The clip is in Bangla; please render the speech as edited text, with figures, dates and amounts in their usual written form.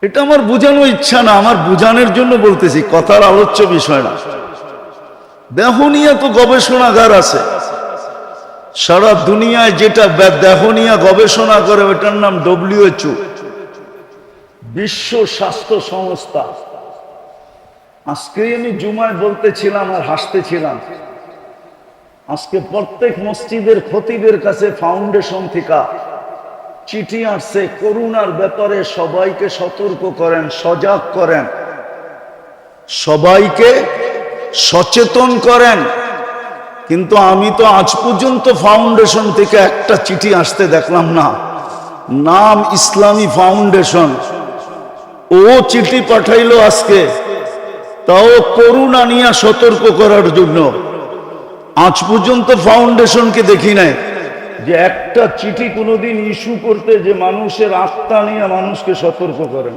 এটা আমার বোঝানো ইচ্ছা না, আমার বোঝানোর জন্য বলতেছি, কথার আলোচ্য বিষয় না। দেহ নিয়ে তো গবেষণাগার আছে সারা দুনিয়ায়, যেটা দেহ নিয়ে গবেষণা করে ওটার নাম WHO, বিশ্ব স্বাস্থ্য সংস্থা। আজকে আমি জুমায় বলতেছিলাম আর হাসতেছিলাম, আজকে প্রত্যেক মসজিদের খতিবের কাছে ফাউন্ডেশন থেকে চিঠি আসছে, করোনার ব্যাপারে সবাইকে সতর্ক করেন, সজাগ করেন, সবাইকে সচেতন করেন। কিন্তু আমি তো আজ পর্যন্ত ফাউন্ডেশন থেকে একটা চিঠি আসতে দেখলাম না। নাম ইসলামী ফাউন্ডেশন, ও চিঠি পাঠাইলো আজকে, তাও করোনা নিয়ে সতর্ক করার জন্য। আজ পর্যন্ত ফাউন্ডেশনকে দেখি নাই যে একটা চিঠি কোনোদিন ইস্যু করতে যে মানুষের আত্মা নিয়ে মানুষকে সতর্ক করেন।